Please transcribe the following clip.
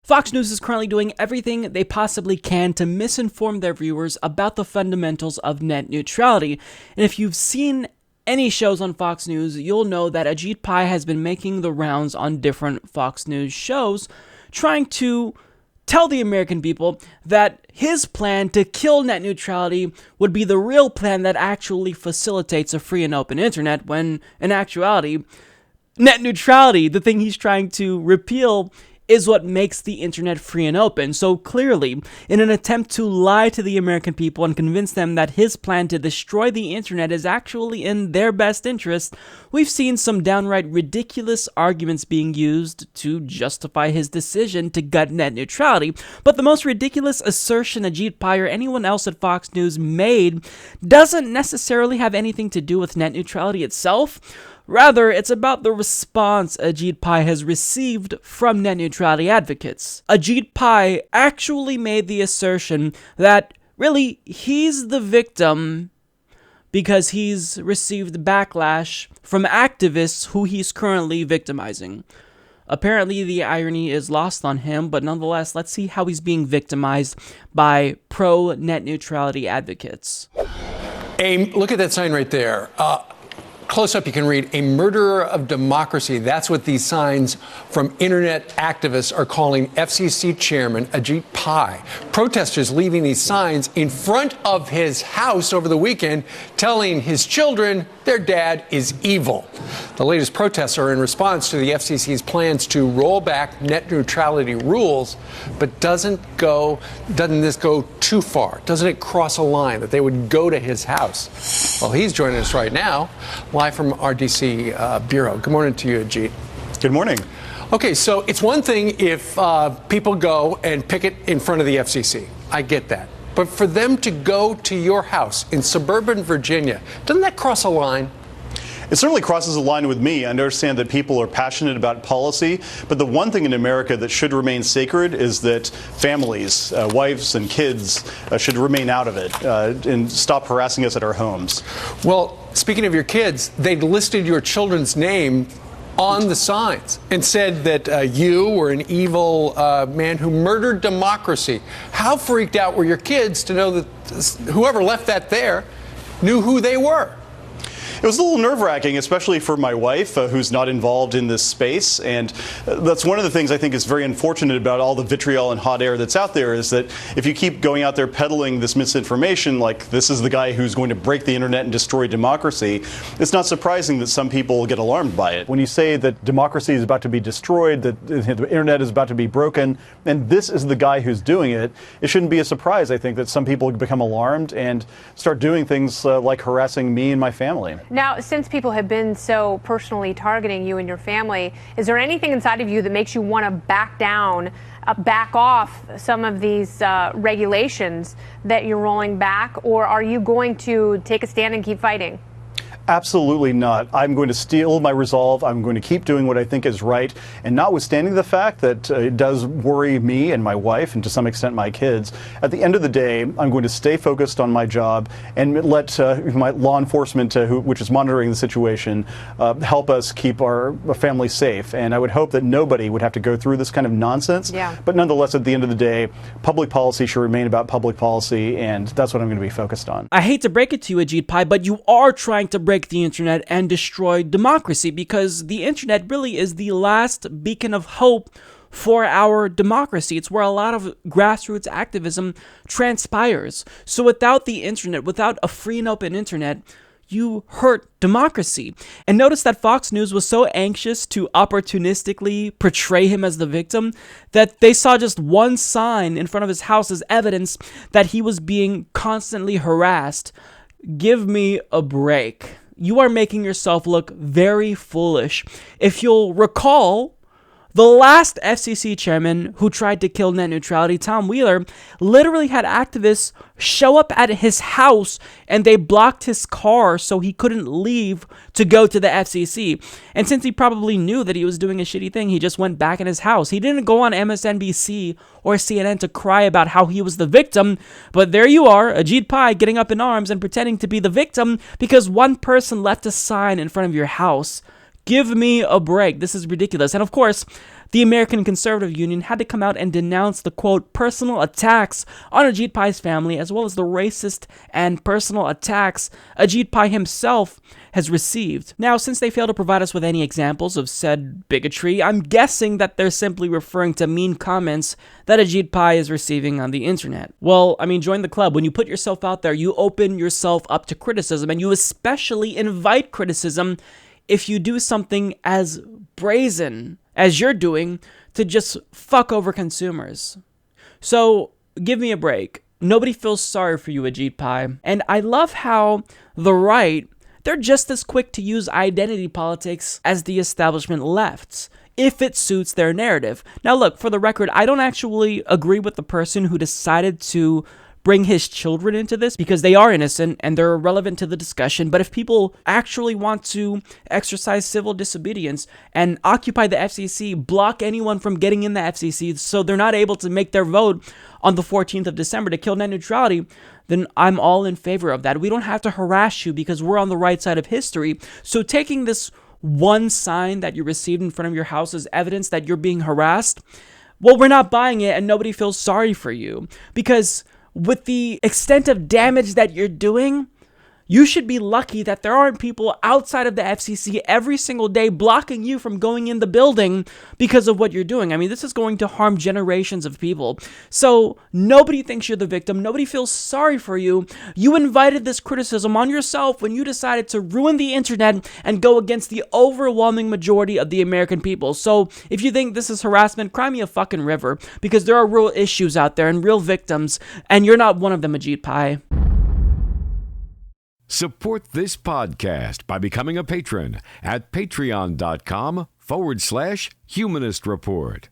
Fox News is currently doing everything they possibly can to misinform their viewers about the fundamentals of net neutrality. And if you've seen any shows on Fox News, you'll know that Ajit Pai has been making the rounds on different Fox News shows, trying to tell the American people that his plan to kill net neutrality would be the real plan that actually facilitates a free and open internet, when in actuality, net neutrality, the thing he's trying to repeal, is what makes the internet free and open. So clearly, in an attempt to lie to the American people and convince them that his plan to destroy the internet is actually in their best interest, we've seen some downright ridiculous arguments being used to justify his decision to gut net neutrality. But the most ridiculous assertion Ajit Pai or anyone else at Fox News made doesn't necessarily have anything to do with net neutrality itself. Rather, it's about the response Ajit Pai has received from net neutrality advocates. Ajit Pai actually made the assertion that, really, he's the victim because he's received backlash from activists who he's currently victimizing. Apparently, the irony is lost on him, but nonetheless, let's see how he's being victimized by pro-net neutrality advocates. Look at that sign right there. Close up, you can read, "A murderer of democracy." That's what these signs from internet activists are calling FCC Chairman Ajit Pai. Protesters leaving these signs in front of his house over the weekend, telling his children their dad is evil. The latest protests are in response to the FCC's plans to roll back net neutrality rules, but doesn't this go too far? Doesn't it cross a line that they would go to his house? Well, he's joining us right now, live from our DC bureau. Good morning to you, Ajit. Good morning. Okay, so it's one thing if people go and picket in front of the FCC. I get that. But for them to go to your house in suburban Virginia, doesn't that cross a line? It certainly crosses a line with me. I understand that people are passionate about policy, but the one thing in America that should remain sacred is that families, wives and kids, should remain out of it and stop harassing us at our homes. Well, speaking of your kids, they'd listed your children's name on the signs and said that you were an evil man who murdered democracy. How freaked out were your kids to know that whoever left that there knew who they were? It was a little nerve-wracking, especially for my wife, who's not involved in this space. And that's one of the things I think is very unfortunate about all the vitriol and hot air that's out there, is that if you keep going out there peddling this misinformation, like this is the guy who's going to break the internet and destroy democracy, it's not surprising that some people get alarmed by it. When you say that democracy is about to be destroyed, that the internet is about to be broken, and this is the guy who's doing it, it shouldn't be a surprise, I think, that some people become alarmed and start doing things like harassing me and my family. Now, since people have been so personally targeting you and your family, is there anything inside of you that makes you want to back down, back off some of these regulations that you're rolling back, or are you going to take a stand and keep fighting? Absolutely not. I'm going to steel my resolve. I'm going to keep doing what I think is right. And notwithstanding the fact that it does worry me and my wife, and to some extent my kids, at the end of the day, I'm going to stay focused on my job and let my law enforcement, which is monitoring the situation, help us keep our family safe. And I would hope that nobody would have to go through this kind of nonsense. Yeah. But nonetheless, at the end of the day, public policy should remain about public policy, and that's what I'm going to be focused on. I hate to break it to you, Ajit Pai, but you are trying to break the internet and destroy democracy, because the internet really is the last beacon of hope for our democracy. It's where a lot of grassroots activism transpires. So without the internet, without a free and open internet, you hurt democracy. And notice that Fox News was so anxious to opportunistically portray him as the victim that they saw just one sign in front of his house as evidence that he was being constantly harassed. Give me a break. You are making yourself look very foolish. If you'll recall, the last FCC chairman who tried to kill net neutrality, Tom Wheeler, literally had activists show up at his house and they blocked his car so he couldn't leave to go to the FCC. And since he probably knew that he was doing a shitty thing, he just went back in his house. He didn't go on MSNBC or CNN to cry about how he was the victim, but there you are, Ajit Pai, getting up in arms and pretending to be the victim because one person left a sign in front of your house. Give me a break. This is ridiculous. And of course, the American Conservative Union had to come out and denounce the, quote, personal attacks on Ajit Pai's family, as well as the racist and personal attacks Ajit Pai himself has received. Now, since they failed to provide us with any examples of said bigotry, I'm guessing that they're simply referring to mean comments that Ajit Pai is receiving on the internet. Well, I mean, join the club. When you put yourself out there, you open yourself up to criticism, and you especially invite criticism if you do something as brazen as you're doing to just fuck over consumers. So, give me a break. Nobody feels sorry for you, Ajit Pai. And I love how the right, they're just as quick to use identity politics as the establishment lefts, if it suits their narrative. Now look, for the record, I don't actually agree with the person who decided to bring his children into this, because they are innocent and they're irrelevant to the discussion. But if people actually want to exercise civil disobedience and occupy the FCC, block anyone from getting in the FCC so they're not able to make their vote on the 14th of December to kill net neutrality, then I'm all in favor of that. We don't have to harass you because we're on the right side of history. So taking this one sign that you received in front of your house as evidence that you're being harassed, well, we're not buying it, and nobody feels sorry for you. Because with the extent of damage that you're doing, you should be lucky that there aren't people outside of the FCC every single day blocking you from going in the building because of what you're doing. I mean, this is going to harm generations of people. So nobody thinks you're the victim. Nobody feels sorry for you. You invited this criticism on yourself when you decided to ruin the internet and go against the overwhelming majority of the American people. So if you think this is harassment, cry me a fucking river, because there are real issues out there and real victims, and you're not one of them, Ajit Pai. Support this podcast by becoming a patron at patreon.com/Humanist Report.